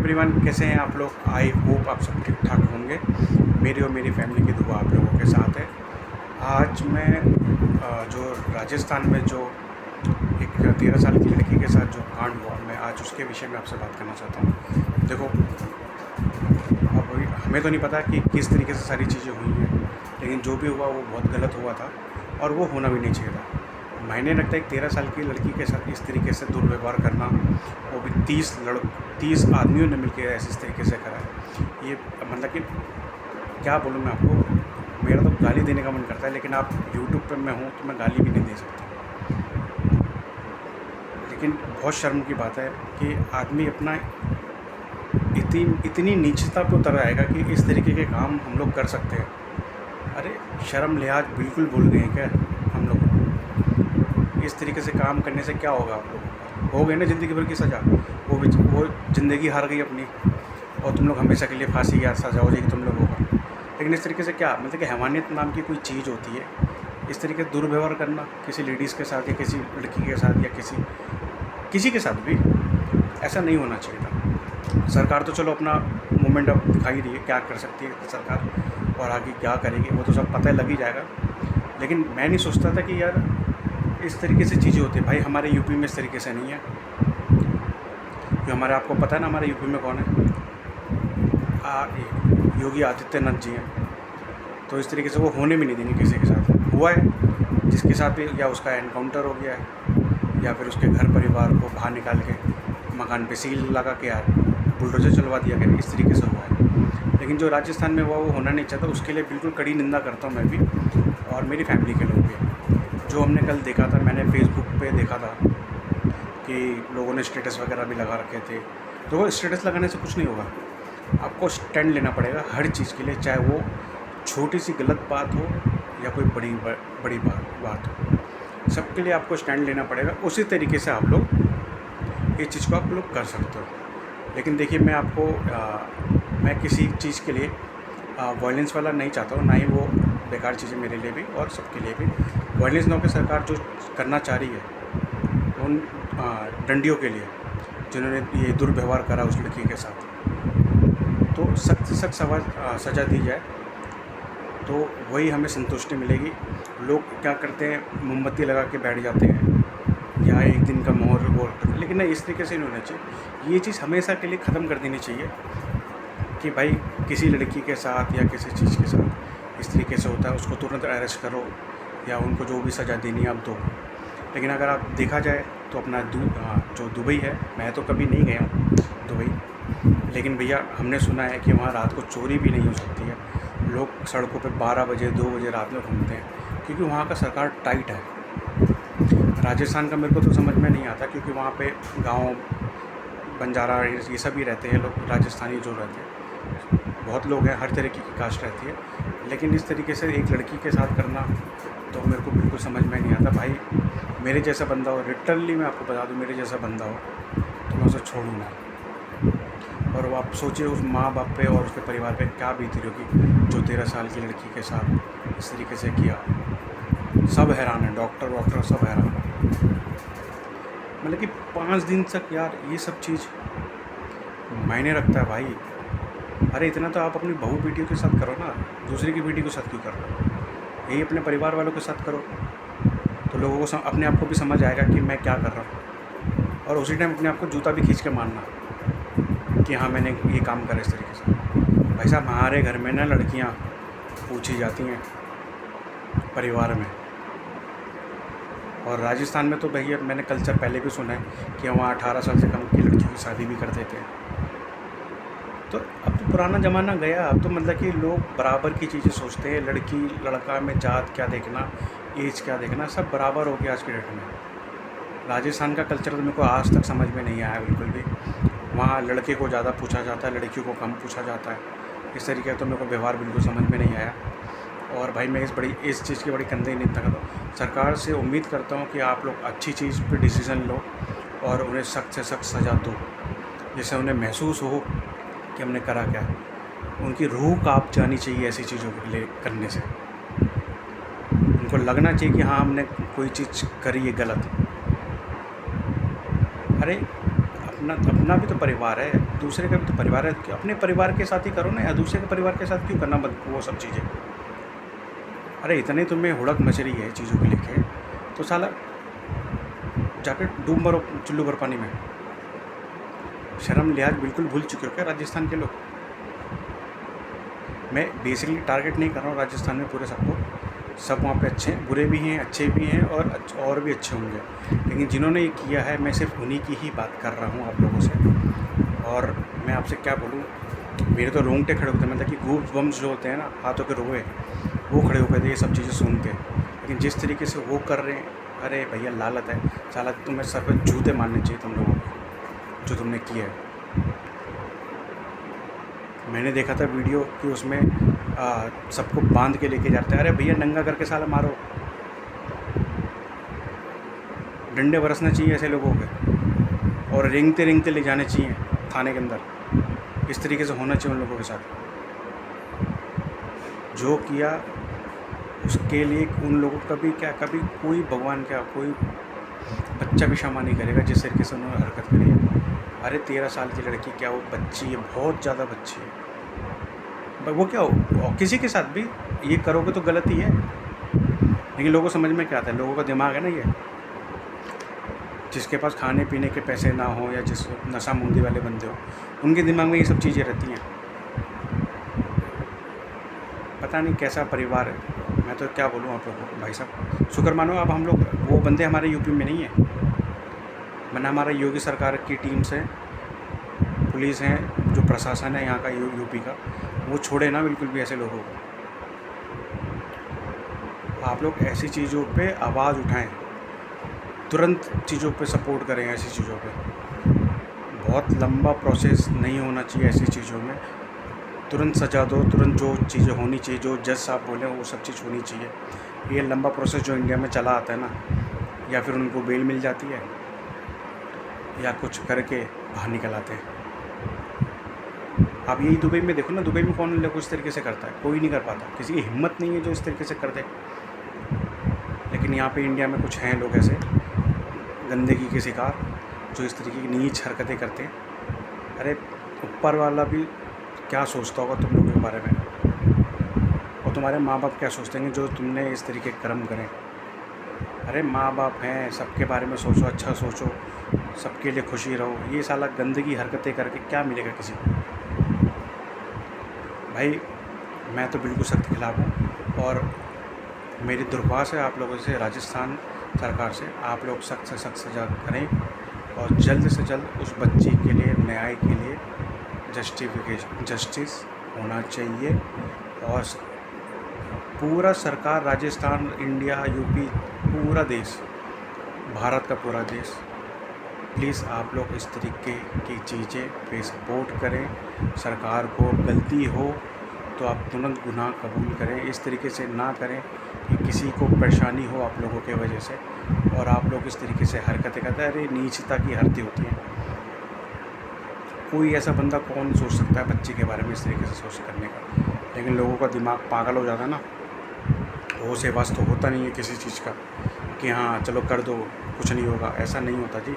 Everyone, कैसे हैं आप लोग? आई होप आप सब ठीक ठाक होंगे। मेरी और मेरी फैमिली की दुआ आप लोगों के साथ है। आज मैं जो राजस्थान में जो एक 13 साल की लड़की के साथ जो कांड हुआ, मैं आज उसके विषय में आपसे बात करना चाहता हूँ। देखो, अब हमें तो नहीं पता कि किस तरीके से सारी चीज़ें हुई हैं, लेकिन जो भी हुआ वो बहुत गलत हुआ था और वो होना भी नहीं चाहिए था। मायने रखता है एक 13 साल की लड़की के साथ इस तरीके से दुर्व्यवहार करना, वो भी 30 आदमियों ने मिलकर ऐसे इस तरीके से करा है। ये मतलब कि क्या बोलूँ मैं आपको, मेरा तो गाली देने का मन करता है, लेकिन आप यूट्यूब पे मैं हूँ तो मैं गाली भी नहीं दे सकता। लेकिन बहुत शर्म की बात है कि आदमी अपना इतनी नीचता पे उतर आएगा कि इस तरीके के काम हम लोग कर सकते हैं। अरे शर्म लिहाज बिल्कुल भूल गए हैं क्या हम लोग? इस तरीके से काम करने से क्या होगा? आप लोगों को हो गई ना ज़िंदगी भर की सज़ा, वो ज़िंदगी हार गई अपनी, और तुम लोग हमेशा के लिए फांसी या सज़ा हो जाएगी तुम लोगों को। लेकिन इस तरीके से क्या मतलब कि हैवानियत नाम की कोई चीज़ होती है? इस तरीके से दुर्व्यवहार करना किसी लेडीज़ के साथ या किसी लड़की के साथ या किसी के साथ भी ऐसा नहीं होना चाहिए था। सरकार तो चलो अपना मूवमेंट अब दिखा ही रही है, क्या कर सकती है सरकार और आगे क्या करेगी वो तो सब पता लग ही जाएगा। लेकिन मैं नहीं सोचता था कि यार इस तरीके से चीज़ें होती है। भाई हमारे यूपी में इस तरीके से नहीं है, जो हमारे आपको पता है ना हमारे यूपी में कौन है? योगी आदित्यनाथ जी हैं। तो इस तरीके से वो होने भी नहीं देंगे किसी के साथ। हुआ है जिसके साथ भी, या उसका एनकाउंटर हो गया है या फिर उसके घर परिवार को बाहर निकाल के मकान पे सील लगा के यार बुलडोजर चलवा दिया गया, इस तरीके से हुआ है। लेकिन जो राजस्थान में हुआ वो होना नहीं चाहता, उसके लिए बिल्कुल कड़ी निंदा करता हूँ मैं भी और मेरी फैमिली के लोग भी। जो हमने कल देखा था, मैंने फेसबुक पे देखा था कि लोगों ने स्टेटस वगैरह भी लगा रखे थे। तो वो स्टेटस लगाने से कुछ नहीं होगा, आपको स्टैंड लेना पड़ेगा हर चीज़ के लिए, चाहे वो छोटी सी गलत बात हो या कोई बड़ी बात हो। सबके लिए आपको स्टैंड लेना पड़ेगा। उसी तरीके से आप लोग इस चीज़ को आप लोग कर सकते हो। लेकिन देखिए, मैं किसी चीज़ के लिए वायलेंस वाला नहीं चाहता हूँ, ना ही वो बेकार चीज़ें मेरे लिए भी और सबके लिए भी। वायलेंस ना होकर सरकार जो करना चाह रही है उन डंडियों के लिए जिन्होंने ये दुर्व्यवहार करा उस लड़की के साथ, तो सख्त से सख्त सज़ा दी जाए तो वही हमें संतुष्टि मिलेगी। लोग क्या करते हैं, मोमबत्ती लगा के बैठ जाते हैं या एक दिन का मोहर वो, लेकिन नहीं, इस तरीके से नहीं होना चाहिए। ये चीज़ हमेशा के लिए ख़त्म कर देनी चाहिए कि भाई किसी लड़की के साथ या किसी चीज़ के साथ इस तरीके से होता है, उसको तुरंत अरेस्ट करो या उनको जो भी सज़ा देनी है आप दो। लेकिन अगर आप देखा जाए तो अपना जो दुबई है, मैं तो कभी नहीं गया हूँ दुबई, लेकिन भैया हमने सुना है कि वहाँ रात को चोरी भी नहीं हो सकती है। लोग सड़कों पे 12 बजे 2 बजे रात में घूमते हैं क्योंकि वहाँ का सरकार टाइट है। राजस्थान का मेरे को तो समझ में नहीं आता, क्योंकि वहाँ पे गांव बंजारा ये सब ही रहते हैं लोग, राजस्थानी जो रहते हैं बहुत लोग हैं, हर तरीके की कास्ट रहती है। लेकिन इस तरीके से एक लड़की के साथ करना तो मेरे को बिल्कुल समझ में नहीं आता। भाई मेरे जैसा बंदा हो, लिटरली मैं आपको बता दूं, मेरे जैसा बंदा हो तो मैं उसे छोड़ूंगा। और वो आप सोचिए उस माँ बाप पे और उसके परिवार पे क्या बीती होगी जो 13 साल की लड़की के साथ इस तरीके से किया। सब हैरान है, डॉक्टर सब हैरान है। मतलब कि 5 दिन तक यार ये सब चीज़ मायने रखता है भाई। अरे इतना तो आप अपनी बहू बेटियों के साथ करो ना, दूसरे की बेटी के साथ क्यों कर रहे हो? यही अपने परिवार वालों के साथ करो तो लोगों को अपने आप को भी समझ आएगा कि मैं क्या कर रहा हूँ, और उसी टाइम अपने आप को जूता भी खींच के मारना कि हाँ मैंने ये काम करा इस तरीके से। भाई साहब हमारे घर में ना लड़कियाँ पूछी जाती हैं परिवार में, और राजस्थान में तो भैया मैंने कल्चर पहले भी सुना है कि वहाँ 18 साल से कम की लड़कियों की शादी भी कर देते हैं। तो अब तो पुराना ज़माना गया, अब तो मतलब कि लोग बराबर की चीज़ें सोचते हैं। लड़की लड़का में जात क्या देखना, एज क्या देखना, सब बराबर हो गया आज के डेट में। राजस्थान का कल्चर तो मेरे को आज तक समझ में नहीं आया बिल्कुल भी। वहाँ लड़के को ज़्यादा पूछा जाता है, लड़कियों को कम पूछा जाता है। इस तरीके का तो मेरे को व्यवहार बिल्कुल समझ में नहीं आया। और भाई मैं इस चीज़ की बड़ी कंधे नहीं करता हूँ। सरकार से उम्मीद करता हूँ कि आप लोग अच्छी चीज़ पे डिसीज़न लो और उन्हें सख्त से सख्त सज़ा दो, जिससे उन्हें महसूस हो कि हमने करा क्या। उनकी रूह काँप जानी चाहिए ऐसी चीज़ों के लिए करने से। उनको लगना चाहिए कि हाँ हमने कोई चीज़ करी है गलत। अरे अपना भी तो परिवार है, दूसरे का भी तो परिवार है, कि अपने परिवार के साथ ही करो ना, या दूसरे के परिवार के साथ क्यों करना बंद वो सब चीज़ें। अरे इतने तुम्हें हुड़क मच रही है चीज़ों को लेके, तो साला जाकर डूब मरो चुल्लू भर पानी में। शर्म लिहाज बिल्कुल भूल चुके हो क्या राजस्थान के लोग? मैं बेसिकली टारगेट नहीं कर रहा हूँ राजस्थान में पूरे सबको, सब वहाँ पे अच्छे हैं, बुरे भी हैं, अच्छे भी हैं, और भी अच्छे होंगे, लेकिन जिन्होंने ये किया है मैं सिर्फ उन्हीं की ही बात कर रहा हूँ आप लोगों से। और मैं आपसे क्या बोलूँ, मेरे तो रोंगटे खड़े होते हैं, मतलब कि गूज बम्स जो होते हैं ना, हाथों के रोए, वो खड़े हो गए थे ये सब चीज़ें सुन के। लेकिन जिस तरीके से वो कर रहे हैं, अरे भैया लालत है साला, तुम्हें सर पर जूते मारने चाहिए तुम लोगों को जो तुमने किया है। मैंने देखा था वीडियो कि उसमें सबको बांध के लेके जाते हैं। अरे भैया नंगा करके साला मारो, डंडे बरसना चाहिए ऐसे लोगों के, और रेंगते रेंगते ले जाने चाहिए थाने के अंदर। इस तरीके से होना चाहिए उन लोगों के साथ। जो किया उसके लिए उन लोगों का भी क्या, कभी कोई भगवान क्या, कोई बच्चा भी क्षमा नहीं करेगा जिस तरीके से उन्होंने हरकत करी है। अरे 13 साल की लड़की, क्या वो बच्ची है, बहुत ज़्यादा बच्ची है। वो क्या हो, किसी के साथ भी ये करोगे तो गलत ही है, लेकिन लोगों को समझ में क्या आता है, लोगों का दिमाग है ना ये, जिसके पास खाने पीने के पैसे ना हो या जिस नशा मुंदी वाले बंदे हो, उनके दिमाग में ये सब चीज़ें रहती हैं। पता नहीं कैसा परिवार है। मैं तो क्या बोलूँ आप लोगों को भाई साहब, शुक्र मानो अब हम लोग, वो बंदे हमारे यूपी में नहीं है, वरना हमारा योगी सरकार की टीम से पुलिस हैं, जो प्रशासन है यहाँ का यूपी का, वो छोड़े ना बिल्कुल भी ऐसे लोगों को। आप लोग ऐसी चीज़ों पे आवाज़ उठाएं, तुरंत चीज़ों पे सपोर्ट करें, ऐसी चीज़ों पे। बहुत लंबा प्रोसेस नहीं होना चाहिए ऐसी चीज़ों में, तुरंत सजा दो, तुरंत जो चीज़ें होनी चाहिए, जो जज साहब बोले वो सब चीज़ होनी चाहिए। ये लंबा प्रोसेस जो इंडिया में चला आता है ना, या फिर उनको बेल मिल जाती है या कुछ करके बाहर निकल आते हैं। आप यही दुबई में देखो ना, दुबई में कौन लोग इस तरीके से करता है, कोई नहीं कर पाता, किसी की हिम्मत नहीं है जो इस तरीके से कर दे। लेकिन यहाँ पे इंडिया में कुछ हैं लोग ऐसे गंदगी के शिकार, जो इस तरीके की नीच हरकतें करते हैं। अरे ऊपर वाला भी क्या सोचता होगा तुम लोगों के बारे में, और तुम्हारे माँ बाप क्या सोचते हैं जो तुमने इस तरीके के कर्म करें। अरे माँ बाप हैं, सबके बारे में सोचो, अच्छा सोचो, सबके लिए खुशी रहो। ये साला गंदगी हरकतें करके क्या मिलेगा किसी को? भाई मैं तो बिल्कुल सख्त खिलाफ हूँ, और मेरी दुर्भाष है आप लोगों से, राजस्थान सरकार से, आप लोग सख्त से सख्त सजा करें, और जल्द से जल्द उस बच्ची के लिए, न्याय के लिए जस्टिस होना चाहिए। और पूरा सरकार, राजस्थान, इंडिया, यूपी, पूरा देश, भारत का पूरा देश, प्लीज़ आप लोग इस तरीके की चीज़ें पे सपोर्ट करें। सरकार को गलती हो तो आप तुरंत गुनाह कबूल करें, इस तरीके से ना करें कि किसी को परेशानी हो आप लोगों के वजह से, और आप लोग इस तरीके से हरकतें करते हैं। अरे नीचता की हरकतें होती हैं। कोई ऐसा बंदा कौन सोच सकता है बच्चे के बारे में इस तरीके से सोच करने का, लेकिन लोगों का दिमाग पागल हो जाता है ना, वो से वास तो होता नहीं है किसी चीज़ का कि हाँ चलो कर दो कुछ नहीं होगा, ऐसा नहीं होता जी।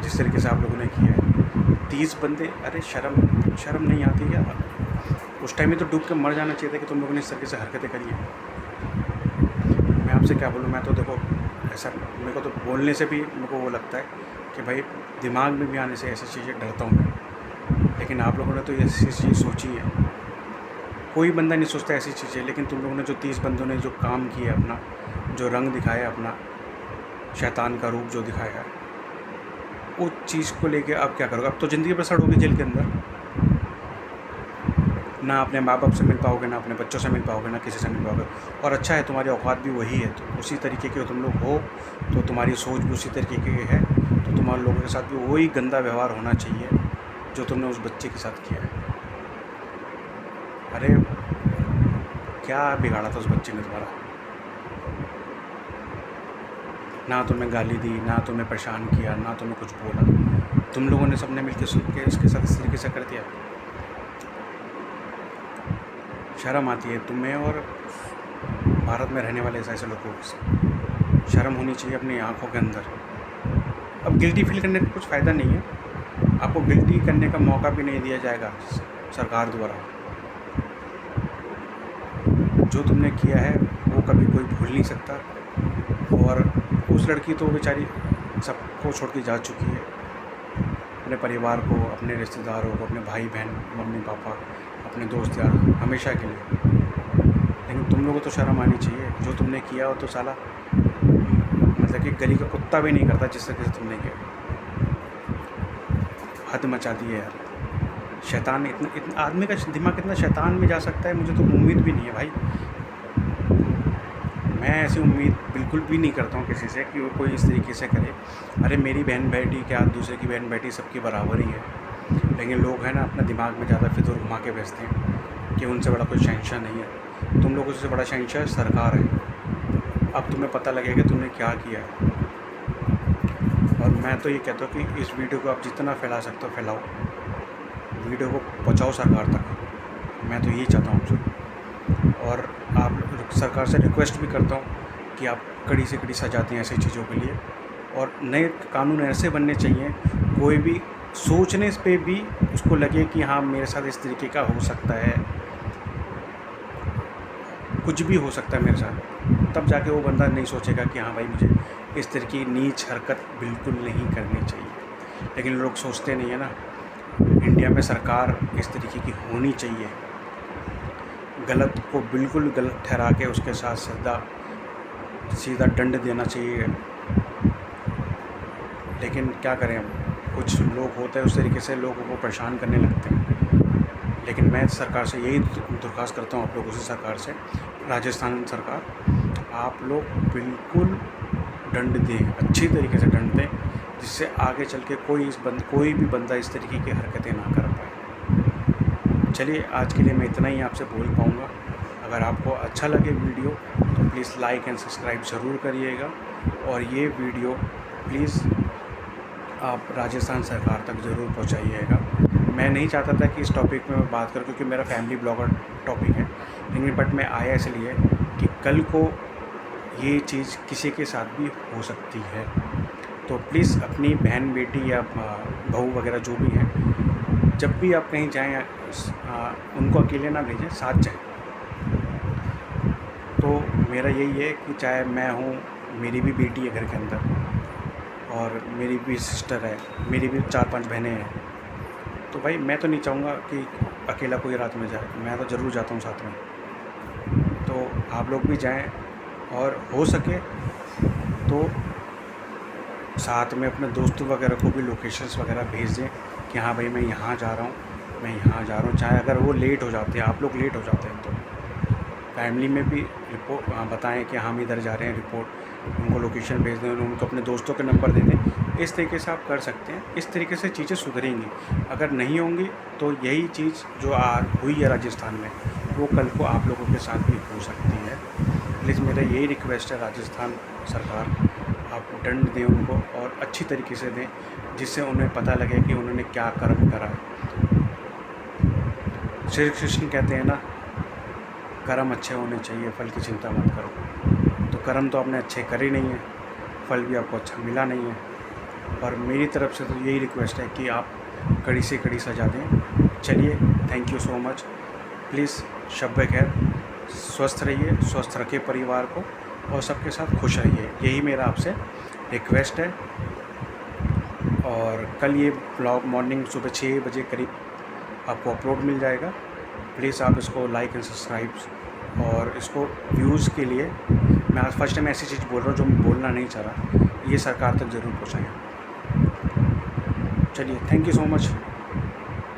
जिस तरीके से आप लोगों ने किया है 30 बंदे, अरे शर्म नहीं आती क्या? उस टाइम में तो डूब के मर जाना चाहिए था कि तुम लोगों ने इस तरीके से हरकतें करी हैं। मैं आपसे क्या बोलूँ, मैं तो देखो ऐसा, मेरे को तो बोलने से भी मेरे को वो लगता है कि भाई दिमाग में भी आने से ऐसी चीज़ें डरता हूँ मैं। लेकिन आप लोगों ने तो ऐसी चीज़ सोची है, कोई बंदा नहीं सोचता ऐसी चीज़ें, लेकिन तुम लोगों ने जो 30 बंदों ने जो काम किया, अपना जो रंग दिखाया, अपना शैतान का रूप जो दिखाया है, उस चीज़ को लेके अब क्या करोगे? अब तो ज़िंदगी बसर होगी जेल के अंदर, ना अपने माँ बाप से मिल पाओगे, ना अपने बच्चों से मिल पाओगे, ना किसी से मिल पाओगे। और अच्छा है तुम्हारी औकात भी वही है, तो उसी तरीके के तुम लोग हो, तो तुम्हारी सोच भी उसी तरीके की है, तो तुम्हारे लोगों के साथ भी वही गंदा व्यवहार होना चाहिए जो तुमने उस बच्चे के साथ किया है। अरे क्या बिगाड़ा था उस बच्चे ने तुम्हारा? ना तुम्हें गाली दी, ना तुम्हें परेशान किया, ना तुम्हें कुछ बोला, तुम लोगों ने सबने मिलकर सुन के उसके साथ इस तरीके से कर दिया। शर्म आती है तुम्हें और भारत में रहने वाले ऐसे लोगों को। शर्म होनी चाहिए अपनी आँखों के अंदर। अब गिल्टी फील करने का कुछ फ़ायदा नहीं है, आपको गिल्टी करने का मौका भी नहीं दिया जाएगा सरकार द्वारा। जो तुमने किया है वो कभी कोई भूल नहीं सकता। और उस लड़की तो बेचारी सबको छोड़ के जा चुकी है, अपने परिवार को, अपने रिश्तेदारों को, अपने भाई बहन, मम्मी पापा, अपने दोस्त यार, हमेशा के लिए। लेकिन तुम लोगों को तो शर्म आनी चाहिए। जो तुमने किया हो तो साला मतलब कि गली का कुत्ता भी नहीं करता जिस तरीके से तुमने किया। हद मचा दी है यार। शैतान इतना आदमी का दिमाग इतना शैतान में जा सकता है, मुझे तो उम्मीद भी नहीं है भाई। मैं ऐसी उम्मीद बिल्कुल भी नहीं करता हूँ किसी से कि वो कोई इस तरीके से करे। अरे मेरी बहन बेटी क्या दूसरे की बहन बेटी सबकी बराबर ही है। लेकिन लोग हैं ना अपना दिमाग में ज़्यादा फितूर घुमा के भेजते हैं कि उनसे बड़ा कोई शहंशाह नहीं है। तुम लोगों से बड़ा शहंशाह सरकार है। अब तुम्हें पता लगेगा कि तुमने क्या किया है। और मैं तो ये कहता हूँ कि इस वीडियो को आप जितना फैला सकते हो फैलाओ, वीडियो को पहुँचाओ सरकार तक। मैं तो यही चाहता हूँ आपसे। और आप सरकार से रिक्वेस्ट भी करता हूँ कि आप कड़ी से कड़ी सजा दें ऐसी चीज़ों के लिए। और नए कानून ऐसे बनने चाहिए, कोई भी सोचने पे भी उसको लगे कि हाँ मेरे साथ इस तरीके का हो सकता है, कुछ भी हो सकता है मेरे साथ, तब जाके वो बंदा नहीं सोचेगा कि हाँ भाई मुझे इस तरह की नीच हरकत बिल्कुल नहीं करनी चाहिए। लेकिन लोग सोचते नहीं है ना। इंडिया में सरकार इस तरीके की होनी चाहिए, गलत को बिल्कुल गलत ठहरा के उसके साथ सीधा दंड देना चाहिए। लेकिन क्या करें हम, कुछ लोग होते हैं उस तरीके से लोगों को परेशान करने लगते हैं। लेकिन मैं सरकार से यही दरख्वास्त करता हूँ, आप लोगों से, सरकार से, राजस्थान सरकार, आप लोग बिल्कुल दंड दें, अच्छी तरीके से दंड दें, जिससे आगे चल के कोई भी बंदा इस तरीके की हरकतें ना कर पाए। चलिए आज के लिए मैं इतना ही आपसे बोल पाऊँगा। अगर आपको अच्छा लगे वीडियो तो प्लीज़ लाइक एंड सब्सक्राइब ज़रूर करिएगा। और ये वीडियो प्लीज़ आप राजस्थान सरकार तक ज़रूर पहुंचाइएगा। मैं नहीं चाहता था कि इस टॉपिक में मैं बात करूं क्योंकि मेरा फैमिली ब्लॉगर टॉपिक है, लेकिन बट मैं आया इसलिए कि कल को ये चीज़ किसी के साथ भी हो सकती है। तो प्लीज़ अपनी बहन बेटी या बहू वगैरह जो भी हैं, जब भी आप कहीं जाएँ उनको अकेले ना भेजें, साथ जाएँ। तो मेरा यही है कि चाहे मैं हूँ, मेरी भी बेटी है घर के अंदर, और मेरी भी सिस्टर है, मेरी भी 4-5 बहनें हैं। तो भाई मैं तो नहीं चाहूँगा कि अकेला कोई रात में जाए, मैं तो ज़रूर जाता हूँ साथ में। तो आप लोग भी जाएं और हो सके तो साथ में अपने दोस्तों वगैरह को भी लोकेशंस वगैरह भेज दें कि हाँ भाई मैं यहाँ जा रहा हूँ, मैं यहाँ जा रहा हूँ। चाहे अगर वो लेट हो जाते हैं, आप लोग लेट हो जाते हैं, तो फैमिली में भी रिपोर्ट बताएं कि हम इधर जा रहे हैं, रिपोर्ट उनको लोकेशन भेज दें, उनको अपने दोस्तों के नंबर दे दें। इस तरीके से आप कर सकते हैं। इस तरीके से चीज़ें सुधरेंगी। अगर नहीं होंगी तो यही चीज़ जो आज हुई है राजस्थान में, वो कल को आप लोगों के साथ भी हो सकती है। प्लीज़ मेरा यही रिक्वेस्ट है राजस्थान सरकार, आप दंड दें उनको और अच्छी तरीके से दें, जिससे उन्हें पता लगे कि उन्होंने क्या कर्म करा। श्री कृष्ण कहते हैं ना, कर्म अच्छे होने चाहिए, फल की चिंता मत करो। तो कर्म तो आपने अच्छे करे नहीं है, फल भी आपको अच्छा मिला नहीं है। और मेरी तरफ से तो यही रिक्वेस्ट है कि आप कड़ी से कड़ी सजा दें। चलिए, thank you so much. Please शब खैर, स्वस्थ रहिए, स्वस्थ रखिए परिवार को और सबके साथ खुश रहिए। यही मेरा आपसे रिक्वेस्ट है। और कल ये ब्लॉग मॉर्निंग सुबह 6 बजे करीब आपको अपलोड मिल जाएगा। प्लीज़ आप इसको लाइक एंड सब्सक्राइब, और इसको व्यूज़ के लिए मैं आज फर्स्ट टाइम ऐसी चीज़ बोल रहा हूँ जो मैं बोलना नहीं चाह रहा, ये सरकार तक ज़रूर पहुँचाएँ। चलिए, थैंक यू सो मच।